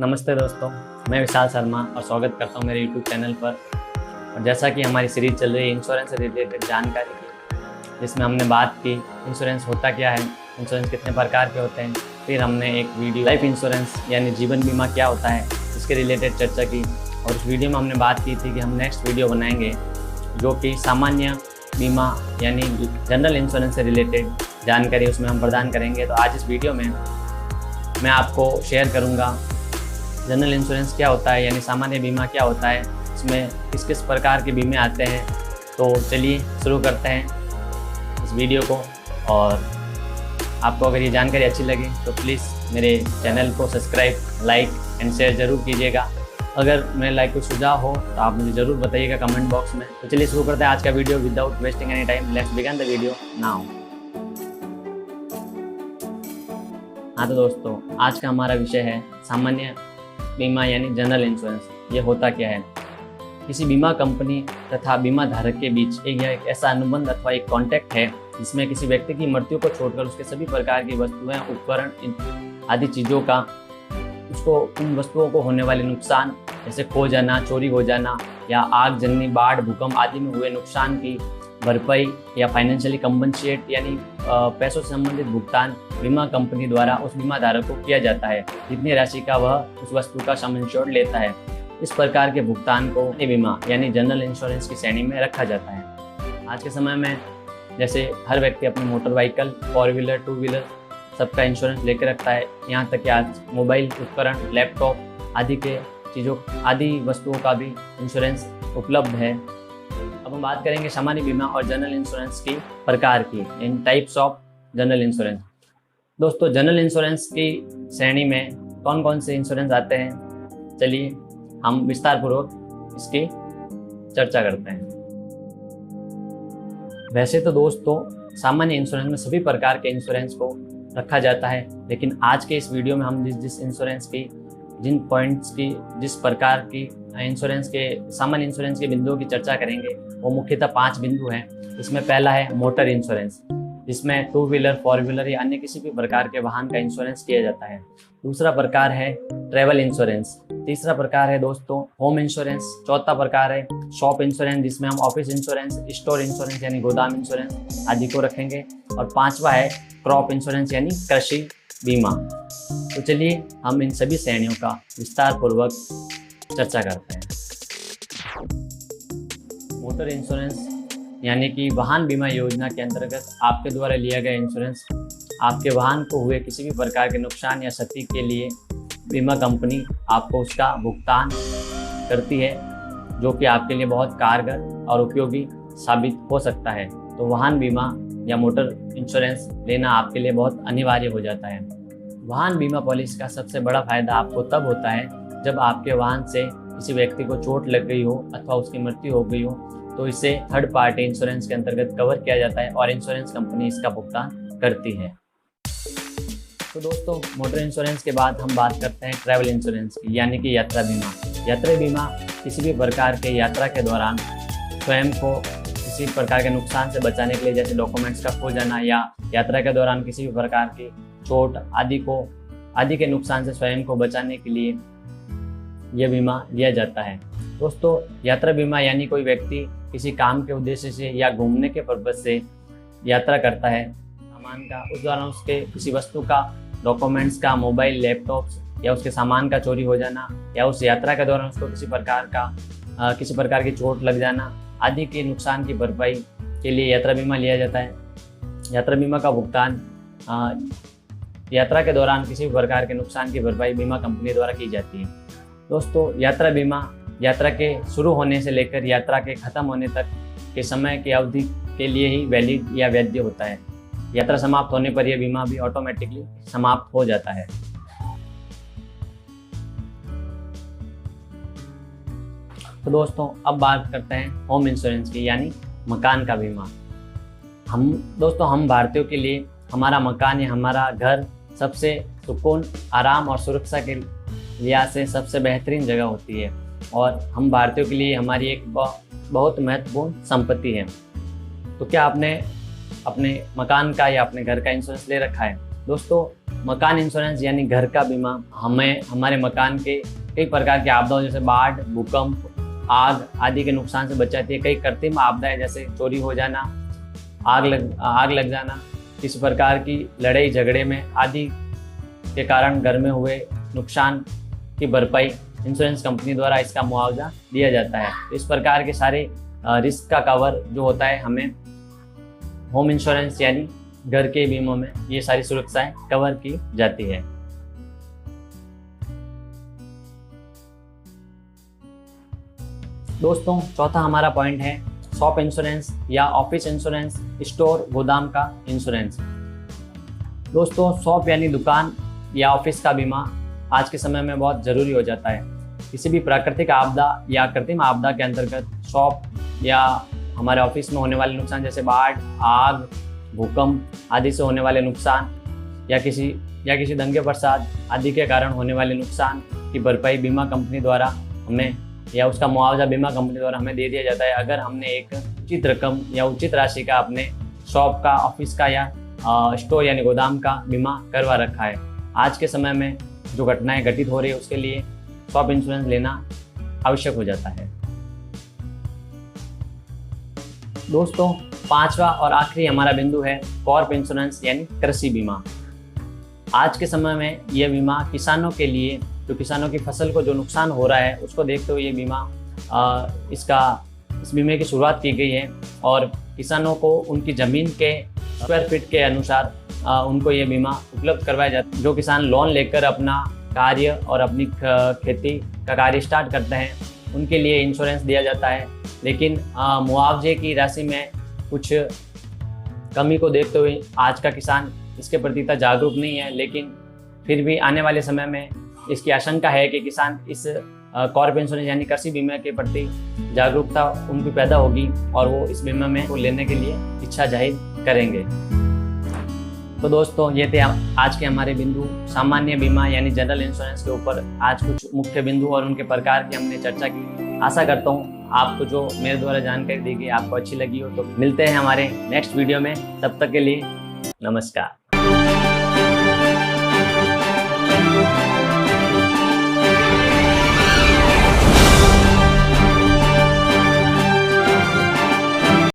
नमस्ते दोस्तों, मैं विशाल शर्मा और स्वागत करता हूं मेरे यूट्यूब चैनल पर। और जैसा कि हमारी सीरीज चल रही है इंश्योरेंस से रिलेटेड जानकारी की, जिसमें हमने बात की इंश्योरेंस होता क्या है, इंश्योरेंस कितने प्रकार के होते हैं। फिर हमने एक वीडियो लाइफ इंश्योरेंस यानी जीवन बीमा क्या होता है इसके रिलेटेड चर्चा की। और उस वीडियो में हमने बात की थी कि हम नेक्स्ट वीडियो बनाएंगे जो कि सामान्य बीमा यानी जनरल इंश्योरेंस से रिलेटेड जानकारी उसमें हम प्रदान करेंगे। तो आज इस वीडियो में मैं आपको शेयर करूंगा जनरल इंश्योरेंस क्या होता है यानी सामान्य बीमा क्या होता है, इसमें किस किस प्रकार के बीमे आते हैं। तो चलिए शुरू करते हैं इस वीडियो को। और आपको अगर ये जानकारी अच्छी लगे तो प्लीज़ मेरे चैनल को सब्सक्राइब, लाइक एंड शेयर ज़रूर कीजिएगा। अगर मेरे लाइक कोई सुझाव हो तो आप मुझे ज़रूर बताइएगा कमेंट बॉक्स में। तो चलिए शुरू करते हैं आज का video without wasting any time. Let's begin the video now. हाँ तो दोस्तों, आज का हमारा विषय है सामान्य बीमा यानी जनरल इंश्योरेंस। ये होता क्या है? किसी बीमा कंपनी तथा बीमा धारक के बीच एक ऐसा अनुबंध अथवा एक कॉन्ट्रैक्ट है जिसमें किसी व्यक्ति की मृत्यु को छोड़कर उसके सभी प्रकार की वस्तुएं, उपकरण आदि चीज़ों का उसको उन वस्तुओं को होने वाले नुकसान जैसे खो जाना, चोरी हो जाना या आगजनी, बाढ़, भूकंप आदि में हुए नुकसान की भरपाई या फाइनेंशियली कंपनसेट यानी पैसों से संबंधित भुगतान बीमा कंपनी द्वारा उस बीमा धारक को किया जाता है जितनी राशि का वह उस वस्तु का सम इंश्योर्ड लेता है। इस प्रकार के भुगतान को बीमा यानी जनरल इंश्योरेंस की श्रेणी में रखा जाता है। आज के समय में जैसे हर व्यक्ति अपने मोटर व्हीकल, 4 व्हीलर, 2 व्हीलर सबका इंश्योरेंस लेकर रखता है। यहाँ तक कि आज मोबाइल उपकरण, लैपटॉप आदि के चीज़ों आदि वस्तुओं का भी इंश्योरेंस उपलब्ध है। अब हम बात करेंगे सामान्य बीमा और जनरल इंश्योरेंस की प्रकार की, इन टाइप्स ऑफ जनरल इंश्योरेंस। दोस्तों, जनरल इंश्योरेंस की श्रेणी में कौन कौन से इंश्योरेंस आते हैं, चलिए हम विस्तार पूर्वक इसकी चर्चा करते हैं। वैसे तो दोस्तों, सामान्य इंश्योरेंस में सभी प्रकार के इंश्योरेंस को रखा जाता है, लेकिन आज के इस वीडियो में हम जिस इंश्योरेंस की, जिन पॉइंट्स की, जिस प्रकार की इंश्योरेंस के सामान्य इंश्योरेंस के बिंदुओं की चर्चा करेंगे वो मुख्यतः 5 बिंदु हैं। इसमें पहला है मोटर इंश्योरेंस, जिसमें 2 व्हीलर, 4 व्हीलर या अन्य किसी भी प्रकार के वाहन का इंश्योरेंस किया जाता है। दूसरा प्रकार है ट्रैवल इंश्योरेंस। तीसरा प्रकार है दोस्तों होम इंश्योरेंस। चौथा प्रकार है शॉप इंश्योरेंस, जिसमें हम ऑफिस इंश्योरेंस, स्टोर इंश्योरेंस यानी गोदाम इंश्योरेंस आदि को रखेंगे। और पांचवा है क्रॉप इंश्योरेंस यानी कृषि बीमा। तो चलिए हम इन सभी श्रेणियों का विस्तार पूर्वक चर्चा करते हैं। मोटर इंश्योरेंस यानी कि वाहन बीमा योजना के अंतर्गत आपके द्वारा लिया गया इंश्योरेंस आपके वाहन को हुए किसी भी प्रकार के नुकसान या क्षति के लिए बीमा कंपनी आपको उसका भुगतान करती है, जो कि आपके लिए बहुत कारगर और उपयोगी साबित हो सकता है। तो वाहन बीमा या मोटर इंश्योरेंस लेना आपके लिए बहुत अनिवार्य हो जाता है। वाहन बीमा पॉलिसी का सबसे बड़ा फायदा आपको तब होता है जब आपके वाहन से किसी व्यक्ति को चोट लग गई हो अथवा उसकी मृत्यु हो गई हो, तो इसे थर्ड पार्टी इंश्योरेंस के अंतर्गत कवर किया जाता है और इंश्योरेंस कंपनी इसका भुगतान करती है। तो दोस्तों, मोटर इंश्योरेंस के बाद हम बात करते हैं ट्रैवल इंश्योरेंस की, यानी कि यात्रा बीमा। यात्रा बीमा किसी भी प्रकार के यात्रा के दौरान स्वयं को किसी प्रकार के नुकसान से बचाने के लिए, जैसे डॉक्यूमेंट्स का खो जाना या यात्रा के दौरान किसी भी प्रकार की चोट आदि के नुकसान से स्वयं को बचाने के लिए यह बीमा लिया जाता है। दोस्तों, यात्रा बीमा यानी कोई व्यक्ति किसी काम के उद्देश्य से या घूमने के पर्पज से यात्रा करता है सामान का, उस दौरान उसके किसी वस्तु का, डॉक्यूमेंट्स का, मोबाइल, लैपटॉप्स या उसके सामान का चोरी हो जाना या उस यात्रा के दौरान उसको किसी प्रकार की चोट लग जाना आदि के नुकसान की भरपाई के लिए यात्रा बीमा लिया जाता है। यात्रा बीमा का भुगतान यात्रा के दौरान किसी भी प्रकार के नुकसान की भरपाई बीमा कंपनी द्वारा की जाती है। दोस्तों, यात्रा बीमा यात्रा के शुरू होने से लेकर यात्रा के खत्म होने तक के समय की अवधि के लिए ही वैलिड या वैध होता है। यात्रा समाप्त होने पर यह बीमा भी ऑटोमेटिकली समाप्त हो जाता है। तो दोस्तों, अब बात करते हैं होम इंश्योरेंस की, यानी मकान का बीमा। हम भारतीयों के लिए हमारा मकान या हमारा घर सबसे सुकून, आराम और सुरक्षा के लिहाज से सबसे बेहतरीन जगह होती है और हम भारतीयों के लिए हमारी एक बहुत महत्वपूर्ण संपत्ति है। तो क्या आपने अपने मकान का या अपने घर का इंश्योरेंस ले रखा है? दोस्तों, मकान इंश्योरेंस यानी घर का बीमा हमें हमारे मकान के कई प्रकार की आपदाओं जैसे बाढ़, भूकंप, आग आदि के नुकसान से बचाती है। कई कृत्रिम आपदाएं जैसे चोरी हो जाना, आग लग जाना, किसी प्रकार की लड़ाई झगड़े में आदि के कारण घर में हुए नुकसान की भरपाई इंश्योरेंस कंपनी द्वारा इसका मुआवजा दिया जाता है। इस प्रकार के सारे रिस्क का कवर जो होता है हमें होम इंश्योरेंस यानी घर के बीमों में ये सारी सुरक्षाएं कवर की जाती है। दोस्तों, चौथा हमारा पॉइंट है शॉप इंश्योरेंस या ऑफिस इंश्योरेंस, स्टोर गोदाम का इंश्योरेंस। दोस्तों, शॉप यानी दुकान या ऑफिस का बीमा आज के समय में बहुत ज़रूरी हो जाता है। किसी भी प्राकृतिक आपदा या कृत्रिम आपदा के अंतर्गत शॉप या हमारे ऑफिस में होने वाले नुकसान जैसे बाढ़, आग, भूकंप आदि से होने वाले नुकसान या किसी दंगे फसाद आदि के कारण होने वाले नुकसान की भरपाई बीमा कंपनी द्वारा हमें या उसका मुआवजा बीमा कंपनी द्वारा हमें दे दिया जाता है अगर हमने एक उचित रकम या उचित राशि का अपने शॉप का, ऑफिस का या स्टोर यानी गोदाम का बीमा करवा रखा है। आज के समय में जो घटनाएं घटित हो रही है उसके लिए शॉप इंश्योरेंस लेना आवश्यक हो जाता है। दोस्तों, पांचवा और आखिरी हमारा बिंदु है क्रॉप इंश्योरेंस यानी कृषि बीमा। आज के समय में यह बीमा किसानों के लिए, जो किसानों की फसल को जो नुकसान हो रहा है उसको देखते हुए ये बीमा इस बीमे की शुरुआत की गई है और किसानों को उनकी ज़मीन के स्क्वायर फीट के अनुसार उनको ये बीमा उपलब्ध करवाया जाता है। जो किसान लोन लेकर अपना कार्य और अपनी खेती का कार्य स्टार्ट करते हैं उनके लिए इंश्योरेंस दिया जाता है, लेकिन मुआवजे की राशि में कुछ कमी को देखते हुए आज का किसान इसके प्रति इतना जागरूक नहीं है, लेकिन फिर भी आने वाले समय में इसकी आशंका है कि किसान इस क्रॉप इंश्योरेंस यानी कृषि बीमा के प्रति जागरूकता उनकी पैदा होगी और वो इस बीमा में को लेने के लिए इच्छा जाहिर करेंगे। तो दोस्तों, ये थे आज के हमारे बिंदु सामान्य बीमा यानी जनरल इंश्योरेंस के ऊपर। आज कुछ मुख्य बिंदु और उनके प्रकार की हमने चर्चा की। आशा करता हूँ आपको जो मेरे द्वारा जानकारी दी गई आपको अच्छी लगी हो। तो मिलते हैं हमारे नेक्स्ट वीडियो में, तब तक के लिए नमस्कार।